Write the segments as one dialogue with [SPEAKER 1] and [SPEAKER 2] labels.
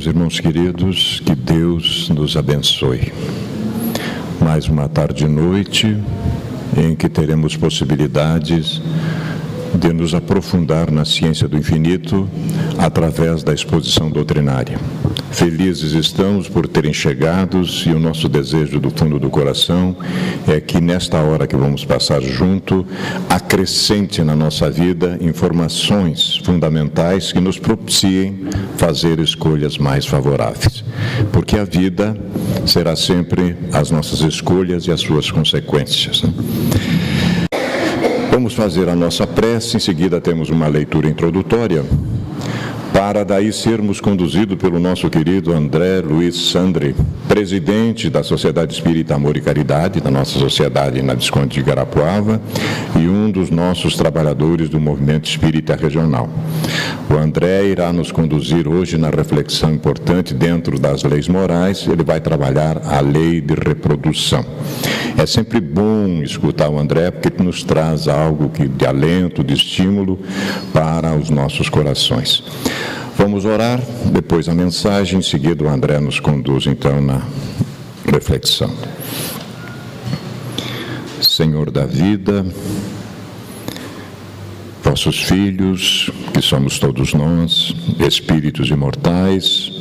[SPEAKER 1] irmãos queridos, que Deus nos abençoe. Mais uma tarde e noite em que teremos possibilidades de nos aprofundar na ciência do infinito através da exposição doutrinária. Felizes estamos por terem chegado e o nosso desejo do fundo do coração é que nesta hora que vamos passar junto, acrescente na nossa vida informações fundamentais que nos propiciem fazer escolhas mais favoráveis. Porque a vida será sempre as nossas escolhas e as suas consequências, né? Vamos fazer a nossa prece, em seguida temos uma leitura introdutória, para daí sermos conduzidos pelo nosso querido André Luiz Sandri, presidente da Sociedade Espírita Amor e Caridade, da nossa sociedade na Visconde de Guarapuava, e um dos nossos trabalhadores do movimento espírita regional. O André irá nos conduzir hoje na reflexão importante dentro das leis morais. Ele vai trabalhar a lei de reprodução. É sempre bom escutar o André, porque nos traz algo de alento, de estímulo para os nossos corações. Vamos orar, depois a mensagem, em seguida o André nos conduz então na reflexão. Senhor da vida, vossos filhos, que somos todos nós, espíritos imortais,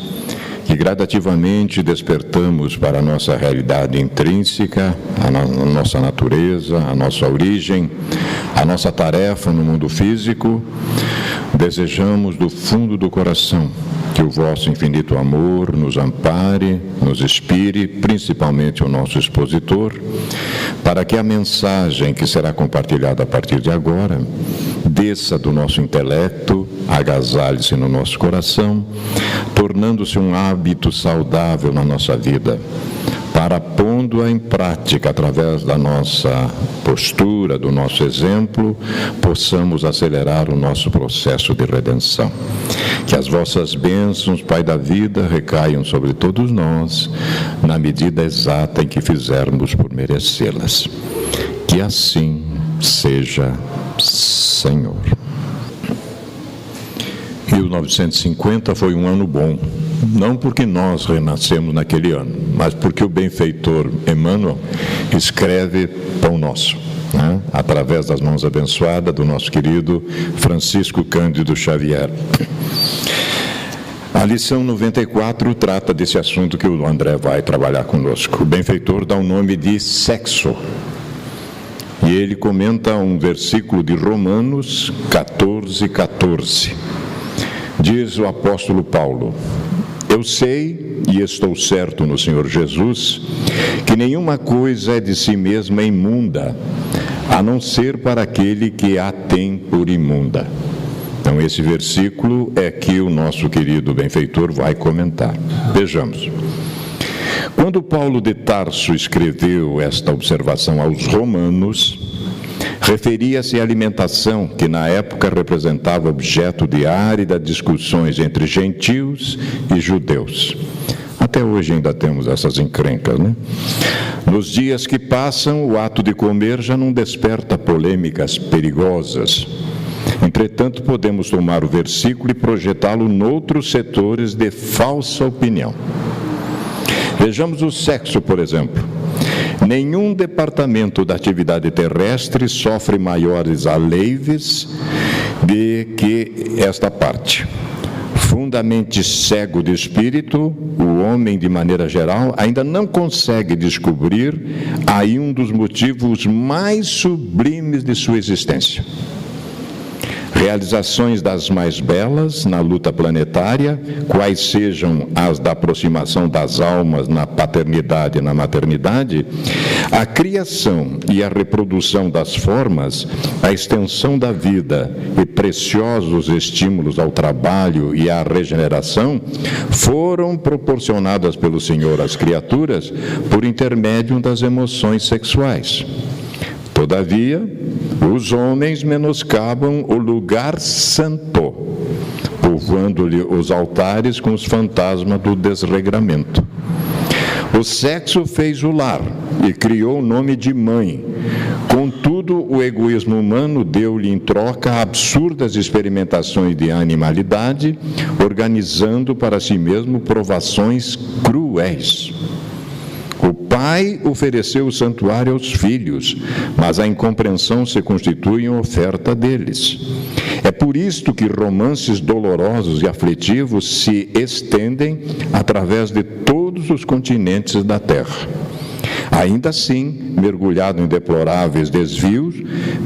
[SPEAKER 1] que gradativamente despertamos para a nossa realidade intrínseca, a nossa natureza, a nossa origem, a nossa tarefa no mundo físico, desejamos do fundo do coração que o vosso infinito amor nos ampare, nos inspire, principalmente o nosso expositor, para que a mensagem que será compartilhada a partir de agora desça do nosso intelecto, agasalhe-se no nosso coração, tornando-se um hábito saudável na nossa vida, para pondo-a em prática através da nossa postura, do nosso exemplo, possamos acelerar o nosso processo de redenção. Que as vossas bênçãos, Pai da vida, recaiam sobre todos nós, na medida exata em que fizermos por merecê-las. Que assim seja, Senhor. 1950 foi um ano bom, não porque nós renascemos naquele ano, mas porque o benfeitor Emmanuel escreve Pão Nosso, né? Através das mãos abençoadas do nosso querido Francisco Cândido Xavier. A lição 94 trata desse assunto que o André vai trabalhar conosco. O benfeitor dá o nome de sexo. E ele comenta um versículo de Romanos 14:14. Diz o apóstolo Paulo: eu sei e estou certo no Senhor Jesus que nenhuma coisa é de si mesma imunda, a não ser para aquele que a tem por imunda. Então, esse versículo é que o nosso querido benfeitor vai comentar. Vejamos. Quando Paulo de Tarso escreveu esta observação aos romanos, referia-se à alimentação que na época representava objeto de áridas discussões entre gentios e judeus. Até hoje ainda temos essas encrencas, né? Nos dias que passam, o ato de comer já não desperta polêmicas perigosas. Entretanto, podemos tomar o versículo e projetá-lo noutros setores de falsa opinião. Vejamos o sexo, por exemplo. Nenhum departamento da atividade terrestre sofre maiores aleives do que esta parte. Fundamente cego de espírito, o homem, de maneira geral, ainda não consegue descobrir aí um dos motivos mais sublimes de sua existência. Realizações das mais belas na luta planetária, quais sejam as da aproximação das almas na paternidade e na maternidade, a criação e a reprodução das formas, a extensão da vida e preciosos estímulos ao trabalho e à regeneração, foram proporcionadas pelo Senhor às criaturas por intermédio das emoções sexuais. Todavia, os homens menoscabam o lugar santo, povoando-lhe os altares com os fantasmas do desregramento. O sexo fez o lar e criou o nome de mãe. Contudo, o egoísmo humano deu-lhe em troca absurdas experimentações de animalidade, organizando para si mesmo provações cruéis. O pai ofereceu o santuário aos filhos, mas a incompreensão se constitui em oferta deles. É por isto que romances dolorosos e aflitivos se estendem através de todos os continentes da terra. Ainda assim, mergulhado em deploráveis desvios,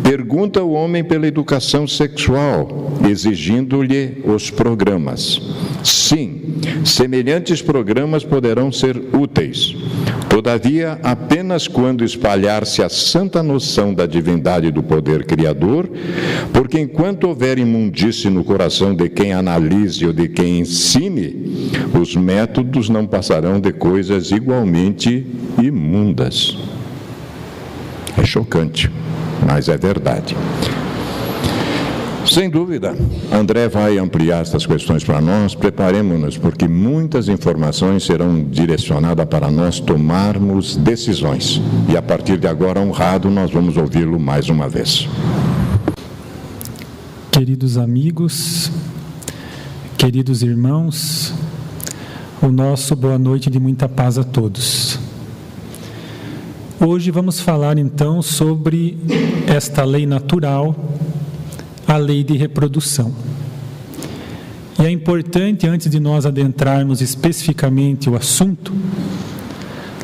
[SPEAKER 1] pergunta o homem pela educação sexual, exigindo-lhe os programas. Sim, semelhantes programas poderão ser úteis. Todavia, apenas quando espalhar-se a santa noção da divindade do poder criador, porque enquanto houver imundície no coração de quem analise ou de quem ensine, os métodos não passarão de coisas igualmente imundas. É chocante, mas é verdade. Sem dúvida, André vai ampliar essas questões para nós. Preparemos-nos, porque muitas informações serão direcionadas para nós tomarmos decisões. E a partir de agora, honrado, nós vamos ouvi-lo mais uma vez.
[SPEAKER 2] Queridos amigos, queridos irmãos, o nosso boa noite de muita paz a todos. Hoje vamos falar então sobre esta lei natural, a lei de reprodução. E é importante, antes de nós adentrarmos especificamente o assunto,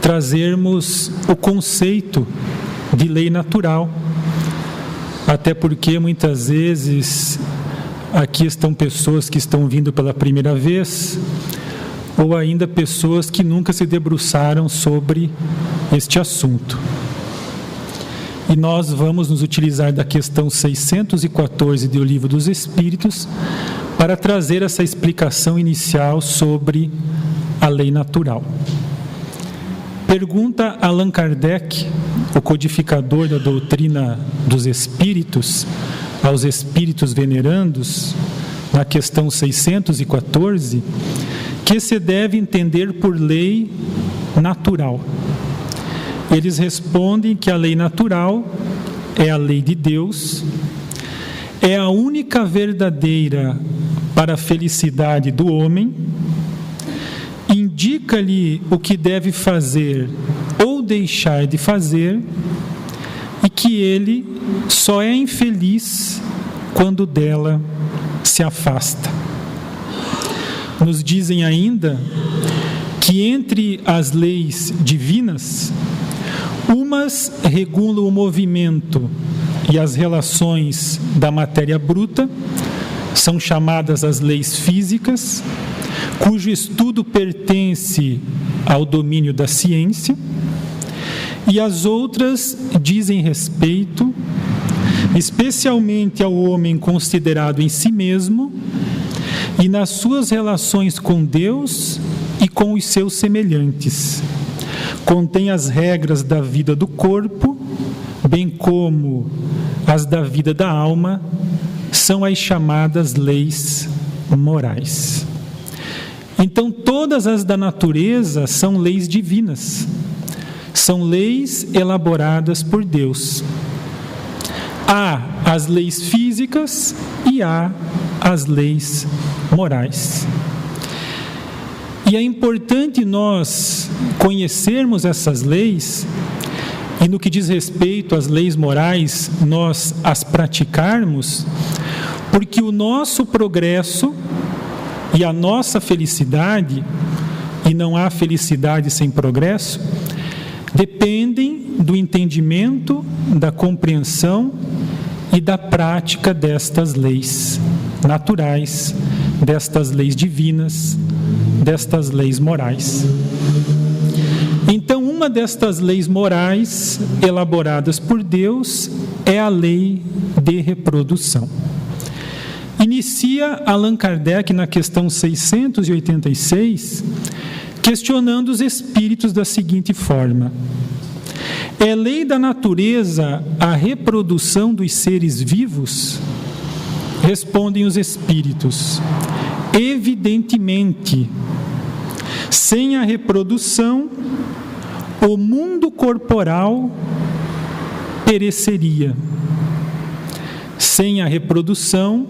[SPEAKER 2] trazermos o conceito de lei natural, até porque muitas vezes aqui estão pessoas que estão vindo pela primeira vez, ou ainda pessoas que nunca se debruçaram sobre este assunto. E nós vamos nos utilizar da questão 614 do Livro dos Espíritos para trazer essa explicação inicial sobre a lei natural. Pergunta Allan Kardec, o codificador da doutrina dos Espíritos, aos Espíritos venerandos, na questão 614, que se deve entender por lei natural. Eles respondem que a lei natural é a lei de Deus, é a única verdadeira para a felicidade do homem, indica-lhe o que deve fazer ou deixar de fazer, e que ele só é infeliz quando dela se afasta. Nos dizem ainda que entre as leis divinas, umas regulam o movimento e as relações da matéria bruta, são chamadas as leis físicas, cujo estudo pertence ao domínio da ciência, e as outras dizem respeito, especialmente ao homem considerado em si mesmo e nas suas relações com Deus e com os seus semelhantes. Contém as regras da vida do corpo, bem como as da vida da alma, são as chamadas leis morais. Então, todas as da natureza são leis divinas, são leis elaboradas por Deus. Há as leis físicas e há as leis morais. E é importante nós conhecermos essas leis, e no que diz respeito às leis morais, nós as praticarmos, porque o nosso progresso e a nossa felicidade, e não há felicidade sem progresso, dependem do entendimento, da compreensão e da prática destas leis naturais, destas leis divinas, destas leis morais. Então, uma destas leis morais elaboradas por Deus é a lei de reprodução. Inicia Allan Kardec na questão 686, questionando os espíritos da seguinte forma: é lei da natureza a reprodução dos seres vivos? Respondem os espíritos: evidentemente. Sem a reprodução, o mundo corporal pereceria. sem a reprodução,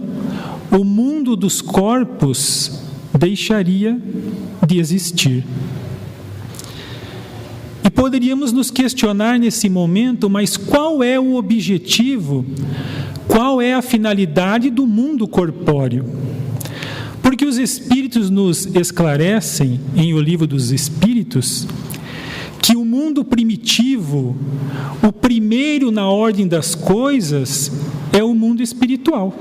[SPEAKER 2] o mundo dos corpos deixaria de existir. E poderíamos nos questionar nesse momento, mas qual é o objetivo, qual é a finalidade do mundo corpóreo? Porque os Espíritos nos esclarecem, em O Livro dos Espíritos, que o mundo primitivo, o primeiro na ordem das coisas, é o mundo espiritual.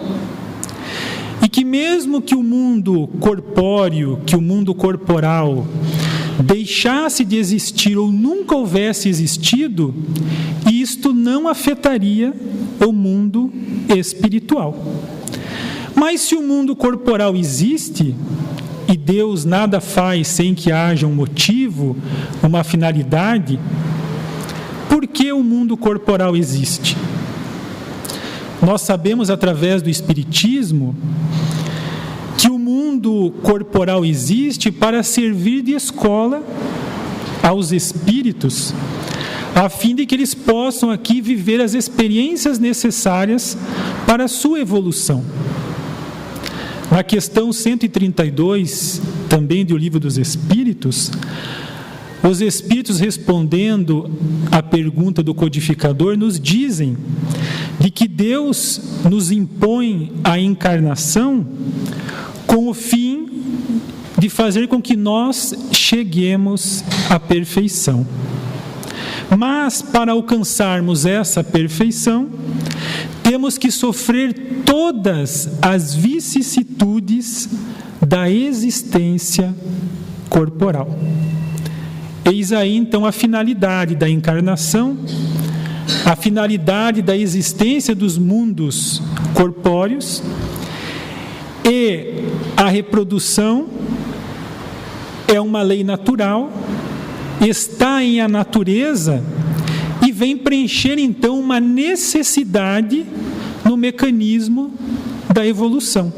[SPEAKER 2] E que mesmo que o mundo corpóreo, que o mundo corporal, deixasse de existir ou nunca houvesse existido, isto não afetaria o mundo espiritual. Mas se o mundo corporal existe, e Deus nada faz sem que haja um motivo, uma finalidade, por que o mundo corporal existe? Nós sabemos através do Espiritismo que o mundo corporal existe para servir de escola aos espíritos, a fim de que eles possam aqui viver as experiências necessárias para a sua evolução. Na questão 132, também do Livro dos Espíritos, os Espíritos, respondendo à pergunta do codificador, nos dizem de que Deus nos impõe a encarnação com o fim de fazer com que nós cheguemos à perfeição. Mas, para alcançarmos essa perfeição, temos que sofrer todas as vicissitudes da existência corporal. Eis aí, então, a finalidade da encarnação, a finalidade da existência dos mundos corpóreos, e a reprodução é uma lei natural, está em a natureza e vem preencher então uma necessidade no mecanismo da evolução,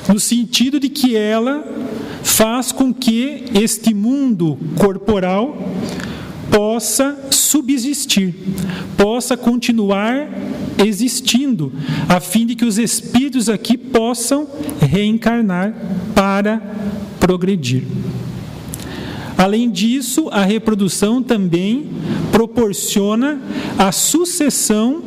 [SPEAKER 2] no sentido de que ela faz com que este mundo corporal possa subsistir, possa continuar existindo, a fim de que os espíritos aqui possam reencarnar para progredir. Além disso, a reprodução também proporciona a sucessão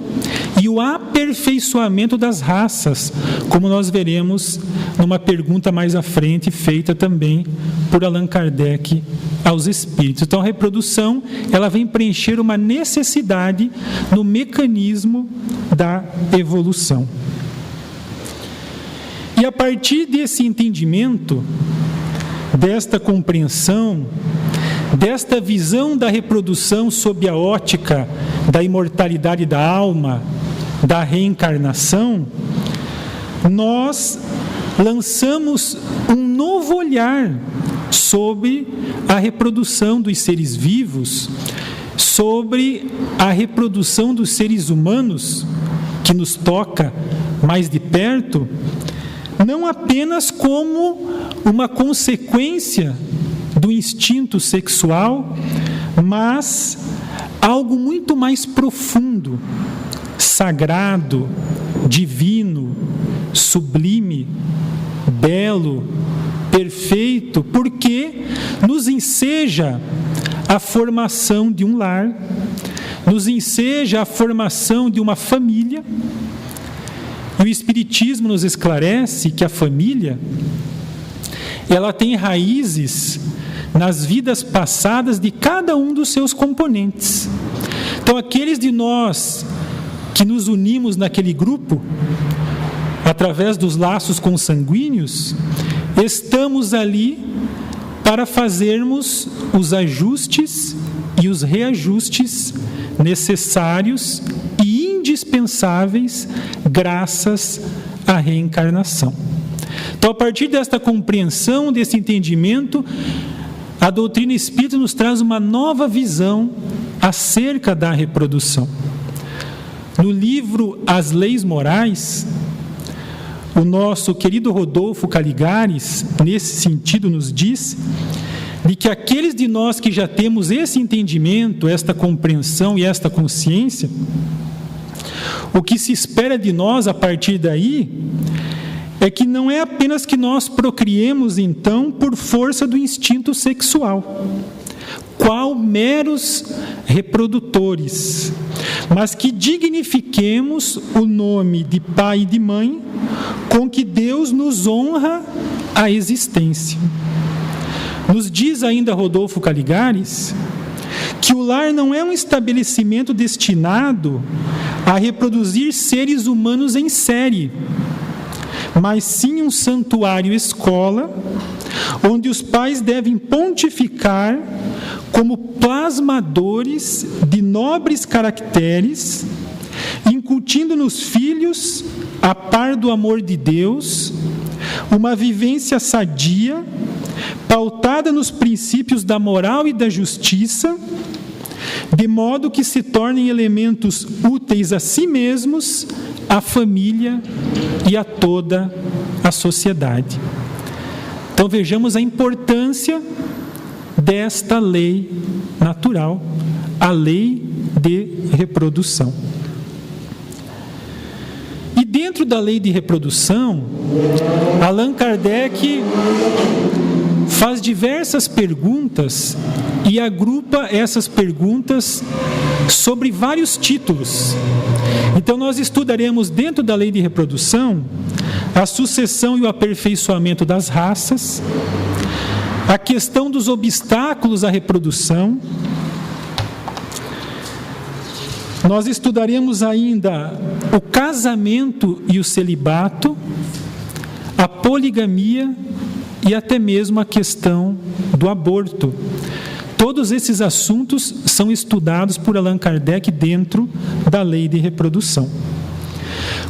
[SPEAKER 2] e o aperfeiçoamento das raças, como nós veremos numa pergunta mais à frente, feita também por Allan Kardec aos espíritos. Então, a reprodução, ela vem preencher uma necessidade no mecanismo da evolução. E a partir desse entendimento, desta compreensão, desta visão da reprodução sob a ótica da imortalidade da alma, da reencarnação, nós lançamos um novo olhar sobre a reprodução dos seres vivos, sobre a reprodução dos seres humanos, que nos toca mais de perto, não apenas como uma consequência do instinto sexual, mas algo muito mais profundo, sagrado, divino, sublime, belo, perfeito, porque nos enseja a formação de um lar, nos enseja a formação de uma família. E o Espiritismo nos esclarece que a família, ela tem raízes nas vidas passadas de cada um dos seus componentes. Então, aqueles de nós que nos unimos naquele grupo, através dos laços consanguíneos, estamos ali para fazermos os ajustes e os reajustes necessários e indispensáveis graças à reencarnação. Então, a partir desta compreensão, desse entendimento, a doutrina espírita nos traz uma nova visão acerca da reprodução. No livro As Leis Morais, o nosso querido Rodolfo Caligares, nesse sentido, nos diz de que aqueles de nós que já temos esse entendimento, esta compreensão e esta consciência, o que se espera de nós a partir daí é que não é apenas que nós procriemos, então, por força do instinto sexual, qual meros reprodutores, mas que dignifiquemos o nome de pai e de mãe com que Deus nos honra a existência. Nos diz ainda Rodolfo Caligares que o lar não é um estabelecimento destinado a reproduzir seres humanos em série, mas sim um santuário-escola, onde os pais devem pontificar como plasmadores de nobres caracteres, incutindo nos filhos, a par do amor de Deus, uma vivência sadia, pautada nos princípios da moral e da justiça, de modo que se tornem elementos úteis a si mesmos, à família e a toda a sociedade. Então vejamos a importância desta lei natural, a lei de reprodução. E dentro da lei de reprodução, Allan Kardec faz diversas perguntas e agrupa essas perguntas sobre vários títulos. Então nós estudaremos dentro da lei de reprodução a sucessão e o aperfeiçoamento das raças, a questão dos obstáculos à reprodução. Nós estudaremos ainda o casamento e o celibato, a poligamia e até mesmo a questão do aborto. Todos esses assuntos são estudados por Allan Kardec dentro da lei de reprodução.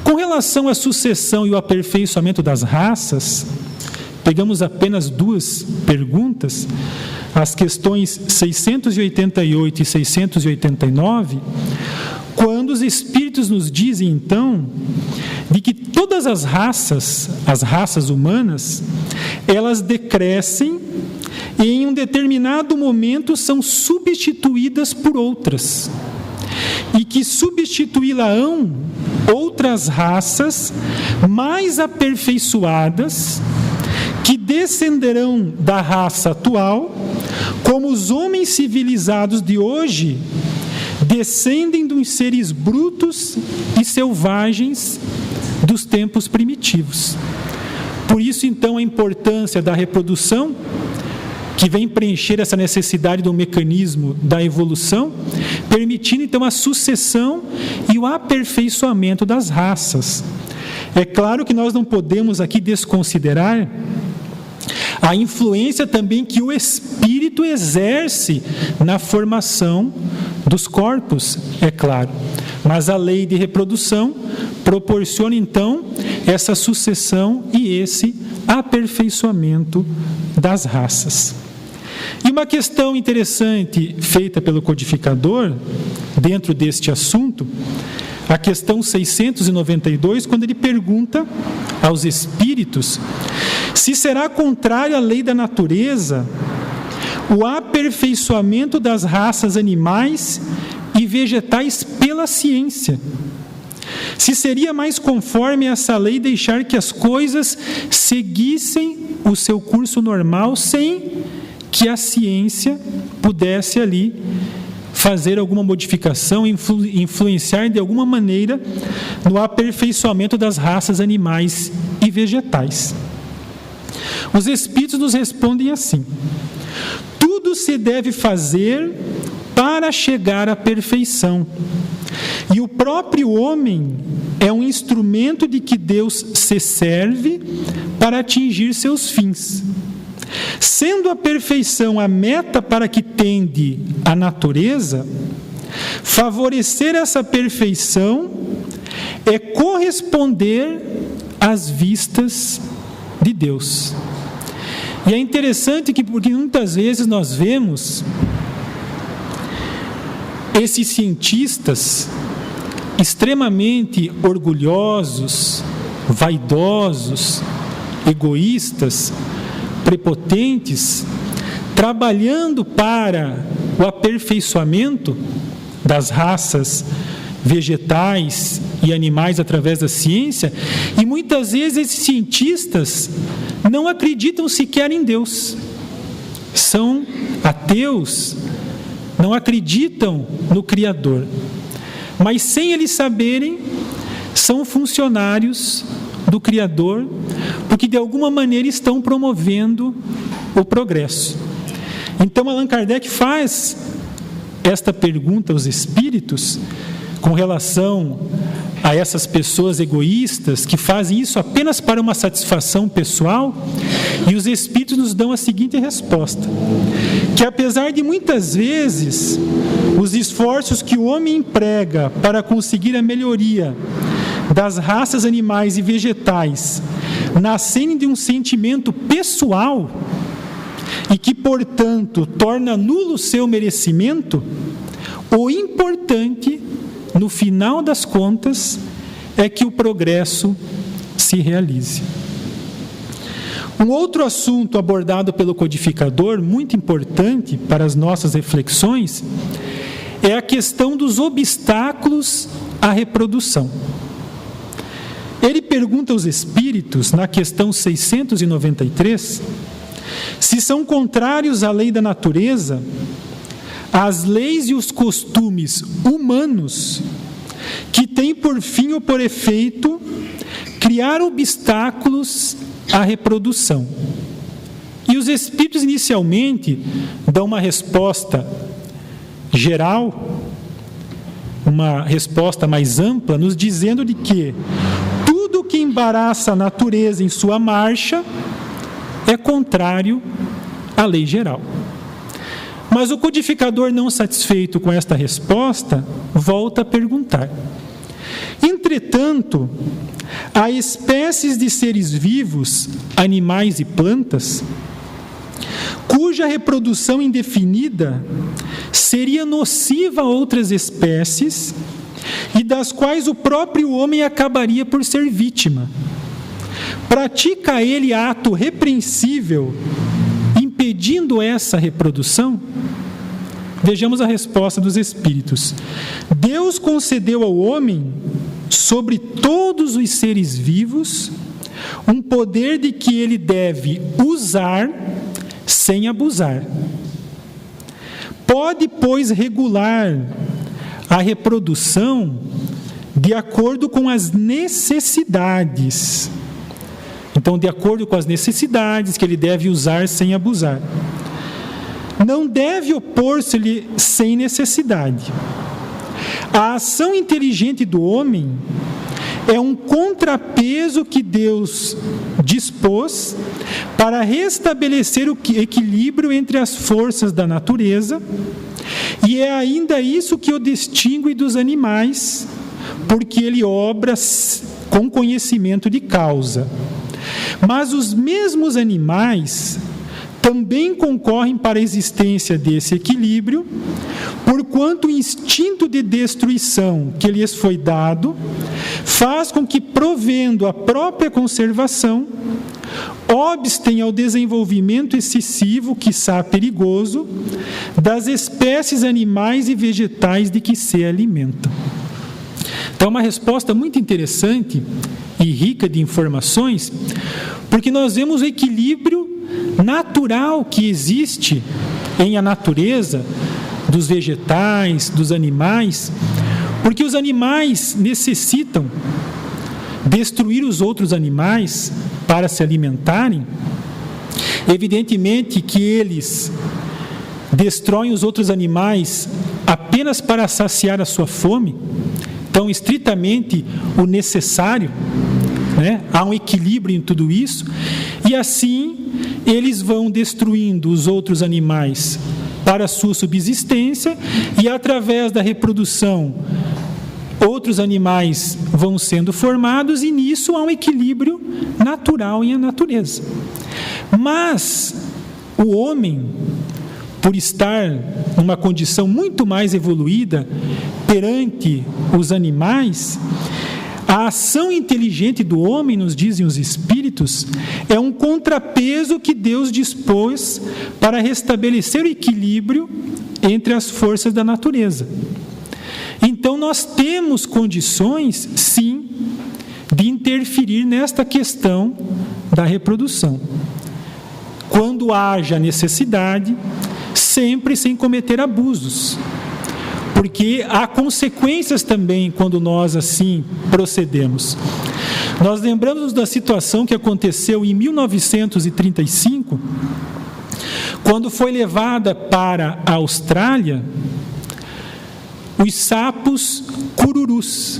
[SPEAKER 2] Com relação à sucessão e o aperfeiçoamento das raças, pegamos apenas duas perguntas, as questões 688 e 689, quando os Espíritos nos dizem, então, de que todas as raças humanas, elas decrescem e em um determinado momento são substituídas por outras. E que substituí-la-ão outras raças mais aperfeiçoadas, que descenderão da raça atual, como os homens civilizados de hoje descendem dos seres brutos e selvagens dos tempos primitivos. Por isso, então, a importância da reprodução, que vem preencher essa necessidade do mecanismo da evolução, permitindo, então, a sucessão e o aperfeiçoamento das raças. É claro que nós não podemos aqui desconsiderar a influência também que o Espírito exerce na formação dos corpos, é claro. Mas a lei de reprodução proporciona, então, essa sucessão e esse aperfeiçoamento das raças. E uma questão interessante feita pelo codificador, dentro deste assunto, a questão 692, quando ele pergunta aos espíritos se será contrário à lei da natureza o aperfeiçoamento das raças animais e vegetais pela ciência. Se seria mais conforme essa lei deixar que as coisas seguissem o seu curso normal sem que a ciência pudesse ali fazer alguma modificação, influenciar de alguma maneira no aperfeiçoamento das raças animais e vegetais. Os Espíritos nos respondem assim: tudo se deve fazer para chegar à perfeição, e o próprio homem é um instrumento de que Deus se serve para atingir seus fins. Sendo a perfeição a meta para que tende a natureza, favorecer essa perfeição é corresponder às vistas de Deus. E é interessante porque muitas vezes nós vemos esses cientistas extremamente orgulhosos, vaidosos, egoístas, prepotentes, trabalhando para o aperfeiçoamento das raças vegetais e animais através da ciência, e muitas vezes esses cientistas não acreditam sequer em Deus. São ateus, não acreditam no Criador. Mas sem eles saberem, são funcionários do Criador, porque de alguma maneira estão promovendo o progresso. Então Allan Kardec faz esta pergunta aos espíritos com relação a essas pessoas egoístas que fazem isso apenas para uma satisfação pessoal, e os espíritos nos dão a seguinte resposta: que apesar de muitas vezes os esforços que o homem emprega para conseguir a melhoria das raças animais e vegetais nascerem de um sentimento pessoal e que, portanto, torna nulo o seu merecimento, o importante, no final das contas, é que o progresso se realize. Um outro assunto abordado pelo codificador, muito importante para as nossas reflexões, é a questão dos obstáculos à reprodução. Ele pergunta aos espíritos, na questão 693, se são contrários à lei da natureza as leis e os costumes humanos que têm por fim ou por efeito criar obstáculos à reprodução. E os espíritos inicialmente dão uma resposta geral, uma resposta mais ampla, nos dizendo de que tudo que embaraça a natureza em sua marcha é contrário à lei geral. Mas o codificador, não satisfeito com esta resposta, volta a perguntar: entretanto, há espécies de seres vivos, animais e plantas, cuja reprodução indefinida seria nociva a outras espécies e das quais o próprio homem acabaria por ser vítima. Pratica ele ato repreensível impedindo essa reprodução? Vejamos a resposta dos espíritos. Deus concedeu ao homem, sobre todos os seres vivos, um poder de que ele deve usar sem abusar. Pode, pois, regular a reprodução de acordo com as necessidades. Então, de acordo com as necessidades que ele deve usar sem abusar. Não deve opor-se-lhe sem necessidade. A ação inteligente do homem é um contrapeso que Deus dispôs para restabelecer o equilíbrio entre as forças da natureza, e é ainda isso que o distingue dos animais, porque ele obra com conhecimento de causa. Mas os mesmos animais também concorrem para a existência desse equilíbrio, porquanto o instinto de destruição que lhes foi dado faz com que, provendo a própria conservação, obstem ao desenvolvimento excessivo, quiçá perigoso, das espécies animais e vegetais de que se alimentam. Então, uma resposta muito interessante e rica de informações, porque nós vemos o equilíbrio natural que existe em a natureza, dos vegetais, dos animais, porque os animais necessitam destruir os outros animais para se alimentarem. Evidentemente que eles destroem os outros animais apenas para saciar a sua fome, então estritamente o necessário, né? Há um equilíbrio em tudo isso, e assim eles vão destruindo os outros animais para a sua subsistência, e através da reprodução outros animais vão sendo formados, e nisso há um equilíbrio natural em a natureza. Mas o homem, por estar numa condição muito mais evoluída perante os animais, a ação inteligente do homem, nos dizem os espíritos, é um contrapeso que Deus dispôs para restabelecer o equilíbrio entre as forças da natureza. Então nós temos condições, sim, de interferir nesta questão da reprodução, quando haja necessidade, sempre sem cometer abusos, porque há consequências também quando nós assim procedemos. Nós lembramos da situação que aconteceu em 1935, quando foi levada para a Austrália os sapos cururus,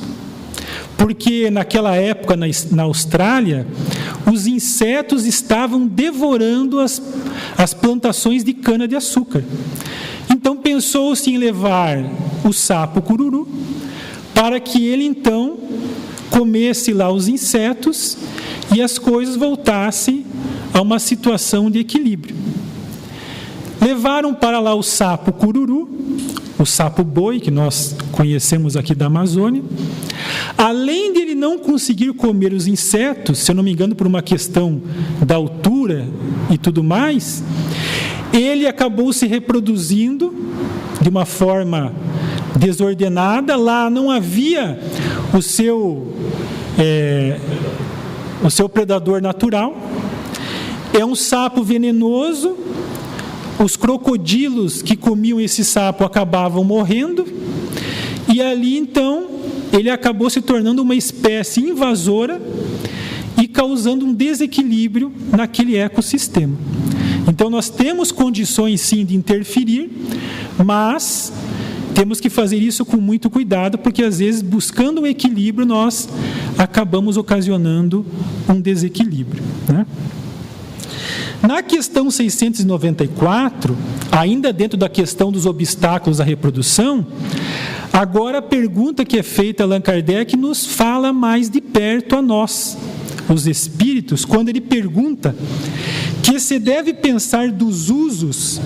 [SPEAKER 2] porque naquela época na Austrália os insetos estavam devorando as plantações de cana-de-açúcar. Então pensou-se em levar o sapo cururu para que ele então comesse lá os insetos e as coisas voltassem a uma situação de equilíbrio. Levaram para lá o sapo cururu, o sapo boi, que nós conhecemos aqui da Amazônia. Além de ele não conseguir comer os insetos, se eu não me engano por uma questão da altura e tudo mais, ele acabou se reproduzindo de uma forma desordenada. Lá não havia o seu predador natural. É um sapo venenoso. Os crocodilos que comiam esse sapo acabavam morrendo, e ali então ele acabou se tornando uma espécie invasora e causando um desequilíbrio naquele ecossistema. Então nós temos condições sim de interferir, mas temos que fazer isso com muito cuidado, porque às vezes buscando um equilíbrio nós acabamos ocasionando um desequilíbrio, né? Na questão 694, ainda dentro da questão dos obstáculos à reprodução, agora a pergunta que é feita a Allan Kardec nos fala mais de perto a nós, os espíritos, quando ele pergunta que se deve pensar dos usos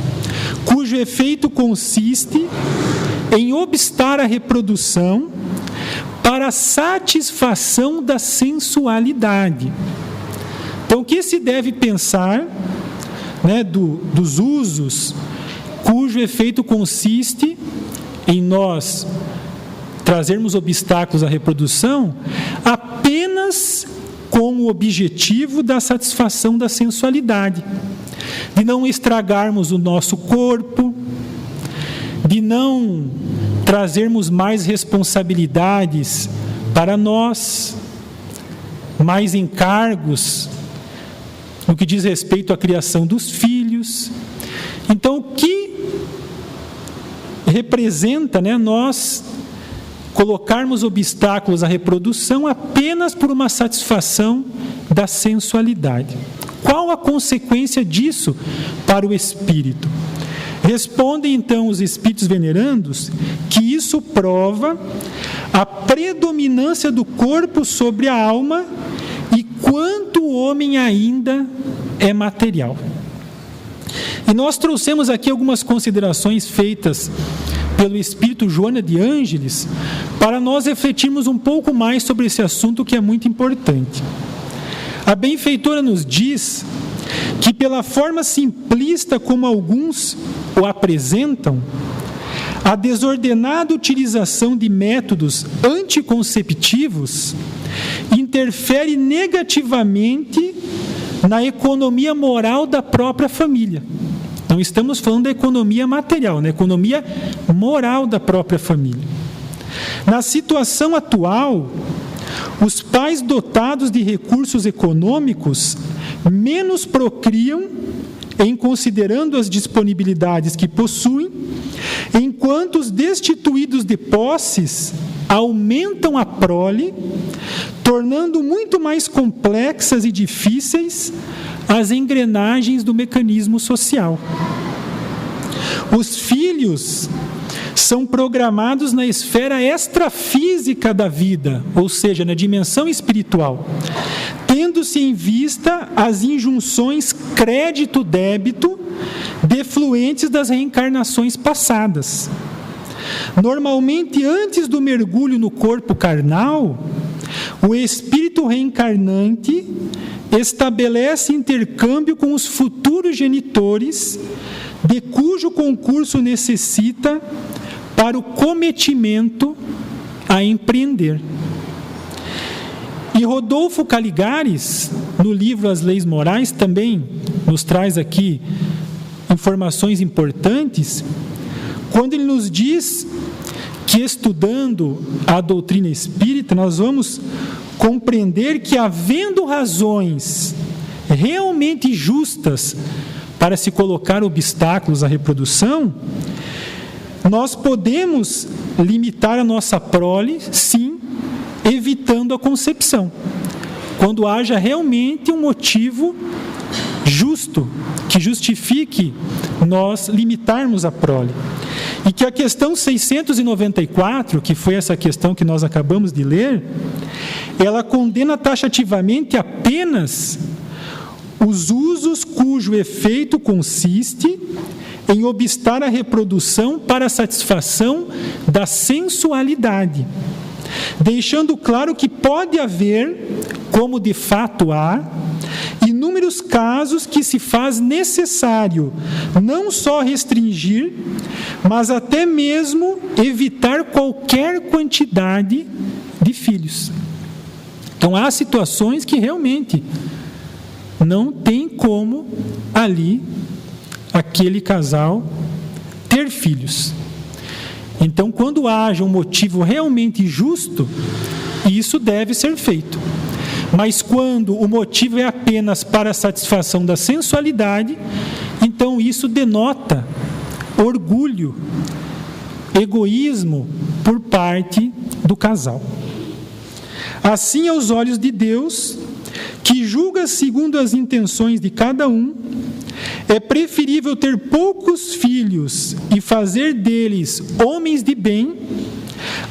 [SPEAKER 2] cujo efeito consiste em obstar a reprodução para a satisfação da sensualidade. Então, o que se deve pensar, né, dos usos cujo efeito consiste em nós trazermos obstáculos à reprodução apenas com o objetivo da satisfação da sensualidade, de não estragarmos o nosso corpo, de não trazermos mais responsabilidades para nós, mais encargos no que diz respeito à criação dos filhos. Então, o que representa, né, nós colocarmos obstáculos à reprodução apenas por uma satisfação da sensualidade? Qual a consequência disso para o espírito? Respondem então os espíritos venerandos que isso prova a predominância do corpo sobre a alma e quanto o homem ainda é material. E nós trouxemos aqui algumas considerações feitas pelo espírito Joana de Ângeles para nós refletirmos um pouco mais sobre esse assunto, que é muito importante. A benfeitora nos diz que, pela forma simplista como alguns o apresentam, a desordenada utilização de métodos anticonceptivos interfere negativamente na economia moral da própria família. Não estamos falando da economia material, na economia moral da própria família. Na situação atual, os pais dotados de recursos econômicos menos procriam, em considerando as disponibilidades que possuem, enquanto os destituídos de posses aumentam a prole, tornando muito mais complexas e difíceis as engrenagens do mecanismo social. Os filhos são programados na esfera extrafísica da vida, ou seja, na dimensão espiritual, tendo-se em vista as injunções crédito-débito defluentes das reencarnações passadas. Normalmente, antes do mergulho no corpo carnal, o espírito reencarnante estabelece intercâmbio com os futuros genitores, de cujo concurso necessita para o cometimento a empreender. E Rodolfo Caligares, no livro As Leis Morais, também nos traz aqui informações importantes, quando ele nos diz que, estudando a doutrina espírita, nós vamos compreender que, havendo razões realmente justas para se colocar obstáculos à reprodução, nós podemos limitar a nossa prole, sim, evitando a concepção, quando haja realmente um motivo justo, que justifique nós limitarmos a prole. E que a questão 694, que foi essa questão que nós acabamos de ler, ela condena taxativamente apenas os usos cujo efeito consiste em obstar a reprodução para a satisfação da sensualidade, deixando claro que pode haver, como de fato há, inúmeros casos que se faz necessário não só restringir, mas até mesmo evitar qualquer quantidade de filhos. Então, há situações que realmente não tem como ali aquele casal ter filhos. Então, quando haja um motivo realmente justo, isso deve ser feito. Mas quando o motivo é apenas para a satisfação da sensualidade, então isso denota orgulho, egoísmo por parte do casal. Assim, aos olhos de Deus, que julga segundo as intenções de cada um, é preferível ter poucos filhos e fazer deles homens de bem,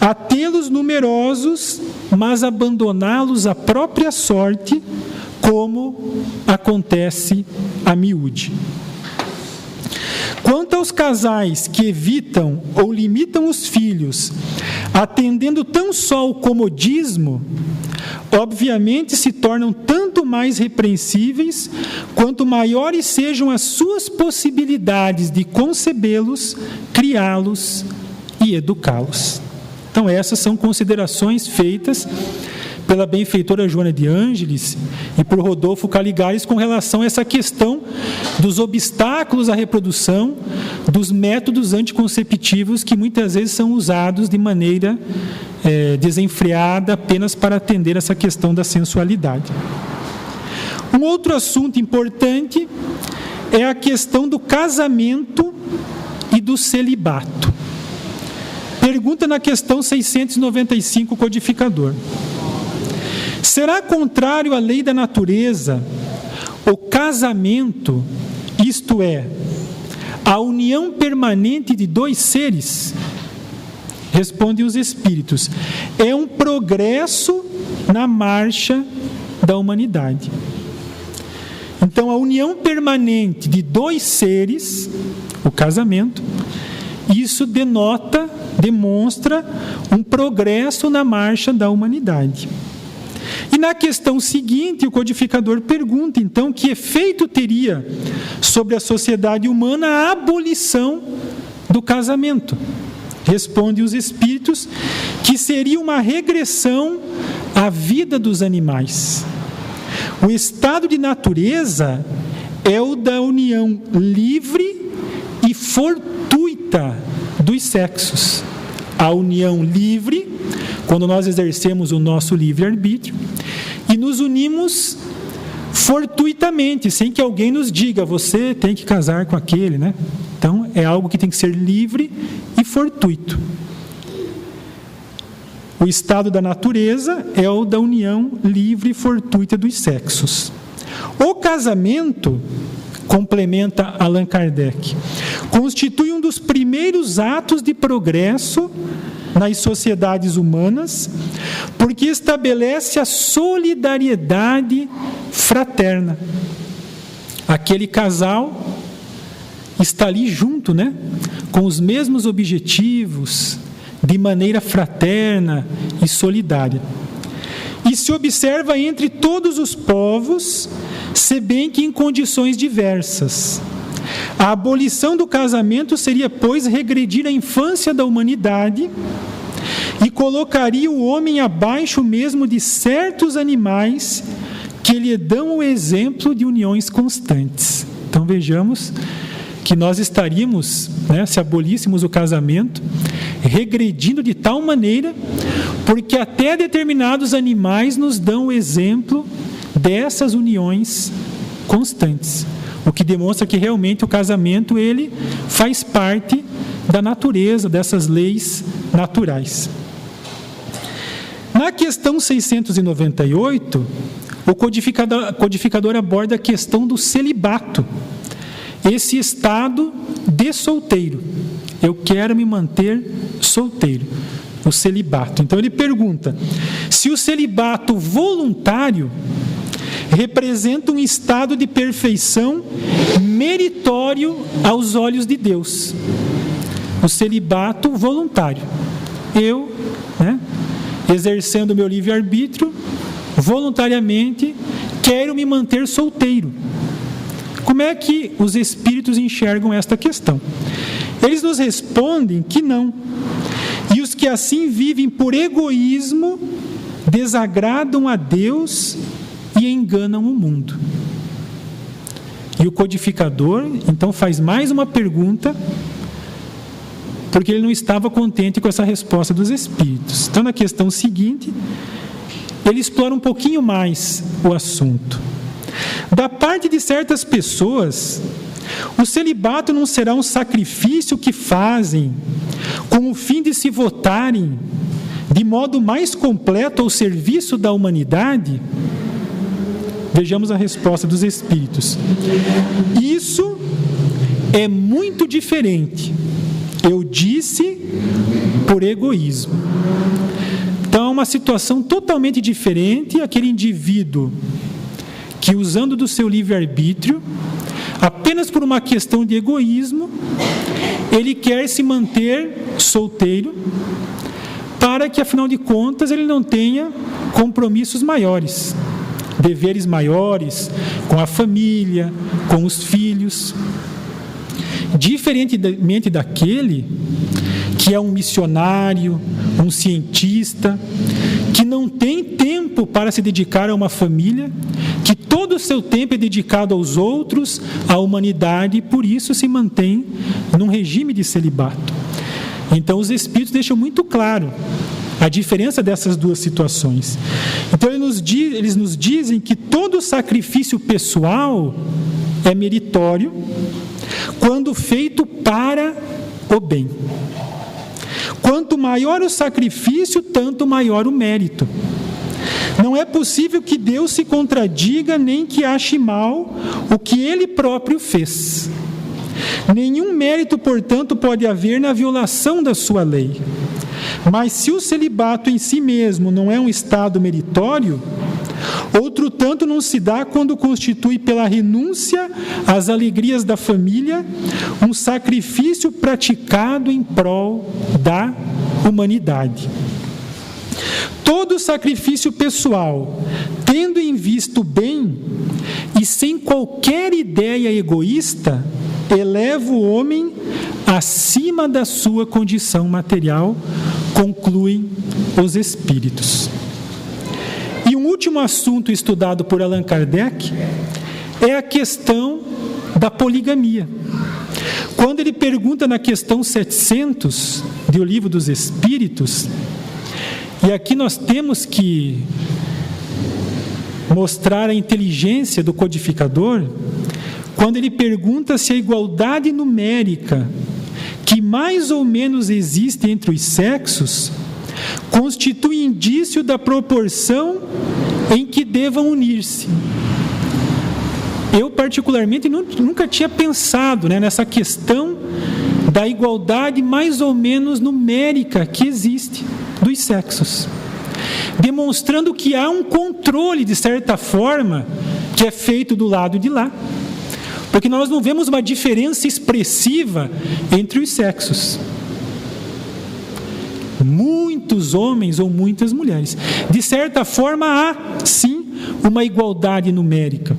[SPEAKER 2] a tê-los numerosos, mas abandoná-los à própria sorte, como acontece a miúde. Quanto aos casais que evitam ou limitam os filhos, atendendo tão só ao comodismo, obviamente se tornam tanto mais repreensíveis, quanto maiores sejam as suas possibilidades de concebê-los, criá-los e educá-los. Então, essas são considerações feitas pela benfeitora Joana de Ângeles e por Rodolfo Caligares com relação a essa questão dos obstáculos à reprodução, dos métodos anticonceptivos que muitas vezes são usados de maneira desenfreada apenas para atender essa questão da sensualidade. Um outro assunto importante é a questão do casamento e do celibato. Pergunta na questão 695, codificador. Será contrário à lei da natureza o casamento, isto é, a união permanente de dois seres? Respondem os espíritos. É um progresso na marcha da humanidade. Então, a união permanente de dois seres, o casamento, isso demonstra um progresso na marcha da humanidade. E na questão seguinte, o codificador pergunta, então, que efeito teria sobre a sociedade humana a abolição do casamento? Responde os espíritos que seria uma regressão à vida dos animais. O estado de natureza é o da união livre e fortuita dos sexos. A união livre, quando nós exercemos o nosso livre-arbítrio, e nos unimos fortuitamente, sem que alguém nos diga, você tem que casar com aquele, né? Então, é algo que tem que ser livre e fortuito. O estado da natureza é o da união livre e fortuita dos sexos. O casamento, complementa Allan Kardec, constitui um dos primeiros atos de progresso nas sociedades humanas, porque estabelece a solidariedade fraterna. Aquele casal está ali junto, né? Com os mesmos objetivos, de maneira fraterna e solidária. E se observa entre todos os povos, se bem que em condições diversas. A abolição do casamento seria, pois, regredir a infância da humanidade e colocaria o homem abaixo mesmo de certos animais que lhe dão o exemplo de uniões constantes. Então vejamos que nós estaríamos, se abolíssemos o casamento, regredindo de tal maneira, porque até determinados animais nos dão o exemplo dessas uniões constantes, o que demonstra que realmente o casamento ele faz parte da natureza, dessas leis naturais. Na questão 698, o codificador aborda a questão do celibato, esse estado de solteiro. Eu quero me manter solteiro, o celibato. Então ele pergunta se o celibato voluntário representa um estado de perfeição meritório aos olhos de Deus. O celibato voluntário. Eu, exercendo o meu livre-arbítrio, voluntariamente quero me manter solteiro. Como é que os espíritos enxergam esta questão? Eles nos respondem que não. E os que assim vivem por egoísmo desagradam a Deus e enganam o mundo. E o codificador, então, faz mais uma pergunta, porque ele não estava contente com essa resposta dos espíritos. Então, na questão seguinte, ele explora um pouquinho mais o assunto. Da parte de certas pessoas, o celibato não será um sacrifício que fazem com o fim de se votarem de modo mais completo ao serviço da humanidade? Vejamos a resposta dos espíritos. Isso é muito diferente. Eu disse por egoísmo. Então, é uma situação totalmente diferente. Aquele indivíduo que, usando do seu livre-arbítrio, apenas por uma questão de egoísmo, ele quer se manter solteiro para que, afinal de contas, ele não tenha compromissos maiores, deveres maiores com a família, com os filhos. Diferentemente daquele que é um missionário, um cientista, que não tem tempo para se dedicar a uma família, que todo o seu tempo é dedicado aos outros, à humanidade, e por isso se mantém num regime de celibato. Então os espíritos deixam muito claro a diferença dessas duas situações. Então eles nos dizem que todo sacrifício pessoal é meritório quando feito para o bem. Quanto maior o sacrifício, tanto maior o mérito. Não é possível que Deus se contradiga nem que ache mal o que Ele próprio fez. Nenhum mérito, portanto, pode haver na violação da sua lei. Mas se o celibato em si mesmo não é um estado meritório, outro tanto não se dá quando constitui pela renúncia às alegrias da família um sacrifício praticado em prol da humanidade. Todo sacrifício pessoal, tendo em vista o bem e sem qualquer ideia egoísta, eleva o homem acima da sua condição material, concluem os espíritos. E um último assunto estudado por Allan Kardec é a questão da poligamia. Quando ele pergunta na questão 700 do Livro dos Espíritos, e aqui nós temos que mostrar a inteligência do codificador, quando ele pergunta se a igualdade numérica que mais ou menos existe entre os sexos constitui indício da proporção em que devam unir-se. Eu, particularmente, nunca tinha pensado nessa questão da igualdade mais ou menos numérica que existe dos sexos, demonstrando que há um controle, de certa forma, que é feito do lado de lá, porque nós não vemos uma diferença expressiva entre os sexos. Muitos homens ou muitas mulheres. De certa forma, há, sim, uma igualdade numérica,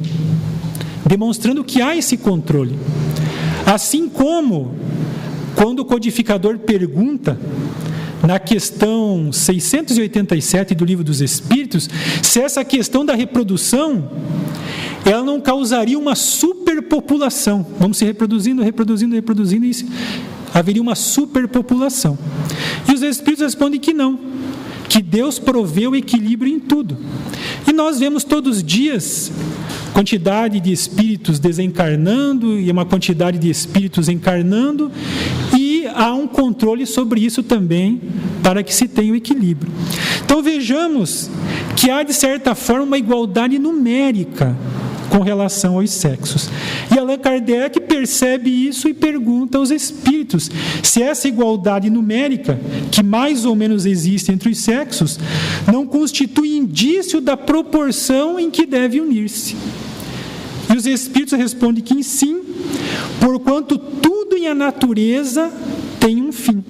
[SPEAKER 2] demonstrando que há esse controle. Assim como, quando o codificador pergunta, na questão 687 do Livro dos Espíritos, se essa questão da reprodução, ela não causaria uma superpopulação. Vamos se reproduzindo, e haveria uma superpopulação. E os Espíritos respondem que não, que Deus proveu equilíbrio em tudo. E nós vemos todos os dias quantidade de espíritos desencarnando e uma quantidade de espíritos encarnando, e há um controle sobre isso também, para que se tenha o equilíbrio. Então vejamos que há, de certa forma, uma igualdade numérica com relação aos sexos. E Allan Kardec percebe isso e pergunta aos espíritos se essa igualdade numérica, que mais ou menos existe entre os sexos, não constitui indício da proporção em que deve unir-se. E os espíritos respondem que sim, porquanto tudo em a natureza tem um fim.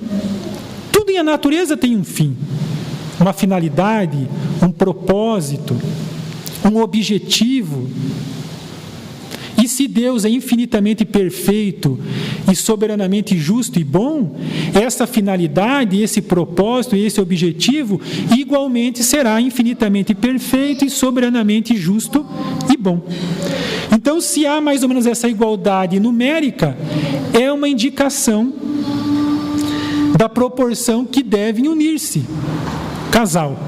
[SPEAKER 2] Tudo em a natureza tem um fim, uma finalidade, um propósito, um objetivo. E se Deus é infinitamente perfeito e soberanamente justo e bom, essa finalidade, esse propósito e esse objetivo igualmente será infinitamente perfeito e soberanamente justo e bom. Então, se há mais ou menos essa igualdade numérica, é uma indicação da proporção que devem unir-se, casal,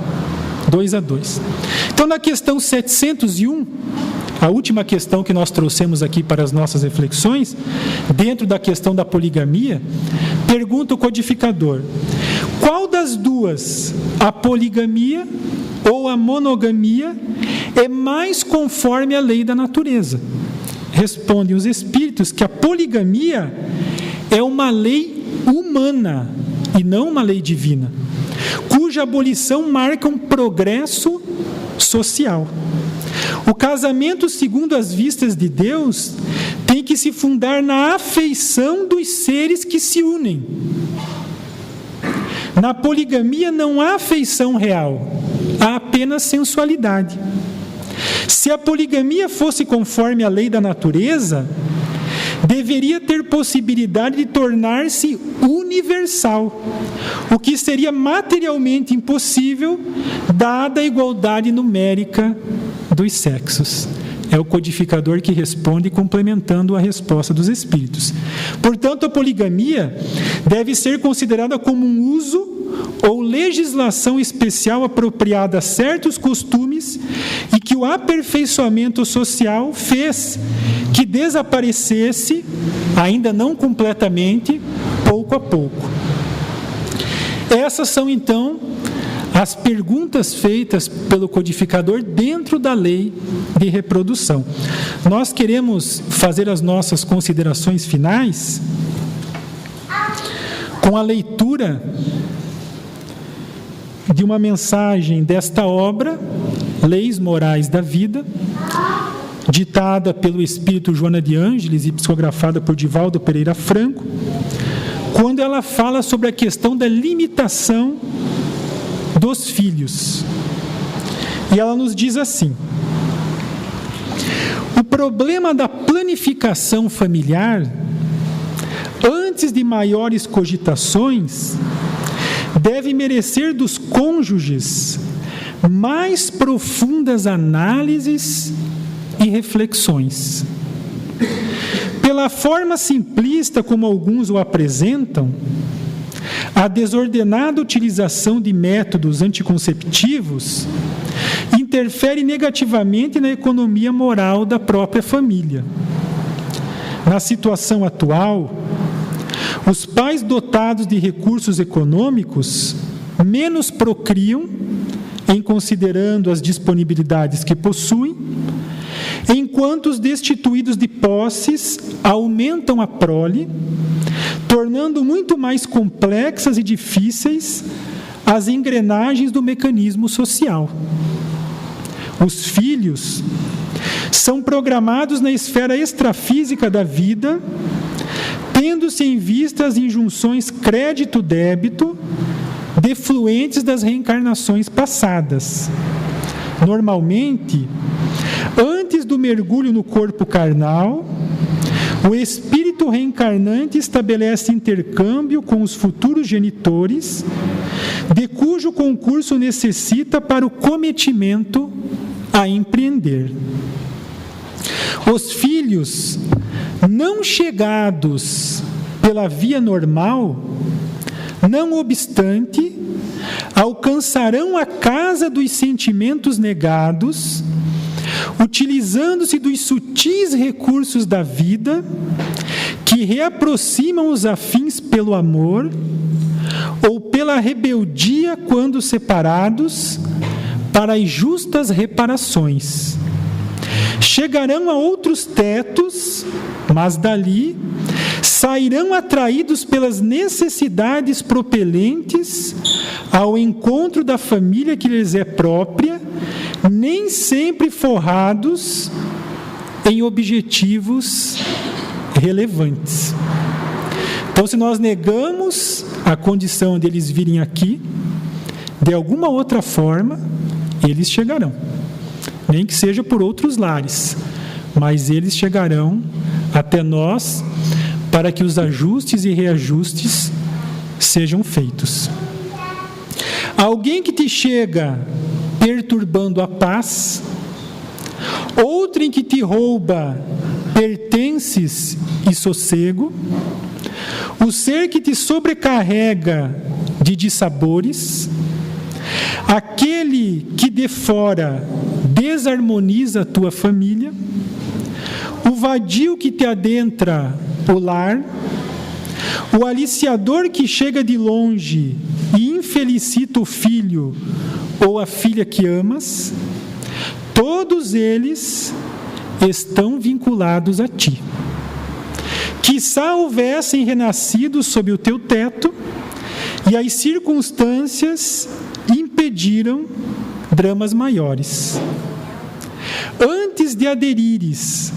[SPEAKER 2] 2 a 2. Então, na questão 701, a última questão que nós trouxemos aqui para as nossas reflexões, dentro da questão da poligamia, pergunta o codificador: qual das duas, a poligamia ou a monogamia, é mais conforme a lei da natureza? Respondem os espíritos que a poligamia é uma lei humana e não uma lei divina, cuja abolição marca um progresso social. O casamento, segundo as vistas de Deus, tem que se fundar na afeição dos seres que se unem. Na poligamia não há afeição real, há apenas sensualidade. Se a poligamia fosse conforme a lei da natureza, deveria ter possibilidade de tornar-se universal, o que seria materialmente impossível, dada a igualdade numérica dos sexos. É o codificador que responde, complementando a resposta dos espíritos. Portanto, a poligamia deve ser considerada como um uso ou legislação especial apropriada a certos costumes e que o aperfeiçoamento social fez que desaparecesse, ainda não completamente, pouco a pouco. Essas são, então, as perguntas feitas pelo codificador dentro da lei de reprodução. Nós queremos fazer as nossas considerações finais com a leitura de uma mensagem desta obra, Leis Morais da Vida, ditada pelo espírito Joana de Ângeles e psicografada por Divaldo Pereira Franco, quando ela fala sobre a questão da limitação dos filhos. E ela nos diz assim: o problema da planificação familiar, antes de maiores cogitações, deve merecer dos cônjuges mais profundas análises e reflexões. Pela forma simplista como alguns o apresentam, a desordenada utilização de métodos anticonceptivos interfere negativamente na economia moral da própria família. Na situação atual, os pais dotados de recursos econômicos menos procriam, em considerando as disponibilidades que possuem, enquanto os destituídos de posses aumentam a prole, tornando muito mais complexas e difíceis as engrenagens do mecanismo social. Os filhos são programados na esfera extrafísica da vida, tendo-se em vista as injunções crédito-débito defluentes das reencarnações passadas. Normalmente, antes do mergulho no corpo carnal, o espírito espírito reencarnante estabelece intercâmbio com os futuros genitores, de cujo concurso necessita para o cometimento a empreender. Os filhos não chegados pela via normal, não obstante, alcançarão a casa dos sentimentos negados, utilizando-se dos sutis recursos da vida, que reaproximam os afins pelo amor, ou pela rebeldia quando separados, para as justas reparações. Chegarão a outros tetos, mas dali sairão atraídos pelas necessidades propelentes ao encontro da família que lhes é própria, nem sempre forrados em objetivos relevantes. Então, se nós negamos a condição deles virem aqui, de alguma outra forma, eles chegarão. Nem que seja por outros lares, mas eles chegarão até nós para que os ajustes e reajustes sejam feitos. Alguém que te chega perturbando a paz, outro em que te rouba pertences e sossego, o ser que te sobrecarrega de dissabores, aquele que de fora desarmoniza a tua família, o vadio que te adentra o lar, o aliciador que chega de longe e infelicita o filho ou a filha que amas, todos eles estão vinculados a ti. Quiçá houvessem renascido sob o teu teto e as circunstâncias impediram dramas maiores. Antes de aderires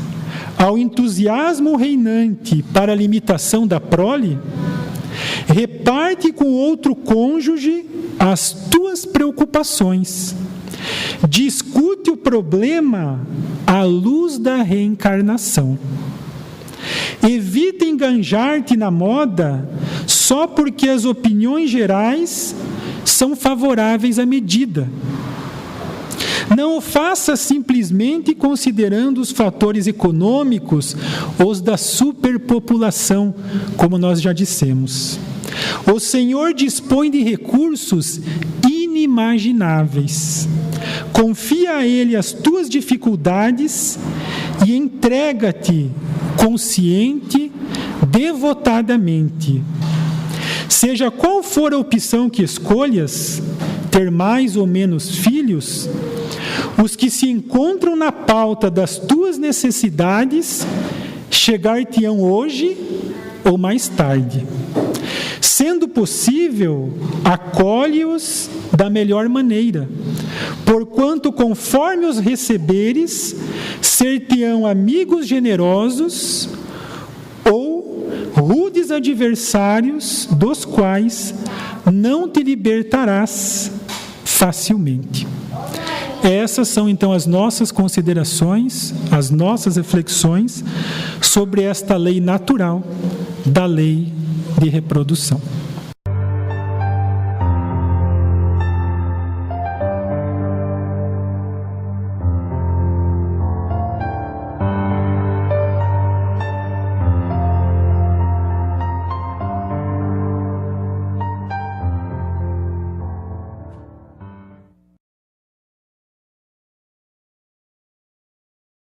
[SPEAKER 2] ao entusiasmo reinante para a limitação da prole, reparte com outro cônjuge as tuas preocupações. Discute o problema à luz da reencarnação. Evita enganjar-te na moda só porque as opiniões gerais são favoráveis à medida. Não o faça simplesmente considerando os fatores econômicos ou os da superpopulação, como nós já dissemos. O Senhor dispõe de recursos inimagináveis. Confia a Ele as tuas dificuldades e entrega-te consciente, devotadamente. Seja qual for a opção que escolhas, ter mais ou menos filhos, os que se encontram na pauta das tuas necessidades chegar-te-ão hoje ou mais tarde. Sendo possível, acolhe-os da melhor maneira, porquanto conforme os receberes, ser-te-ão amigos generosos ou rudes adversários, dos quais não te libertarás facilmente. Essas são então as nossas considerações, as nossas reflexões sobre esta lei natural da lei de reprodução.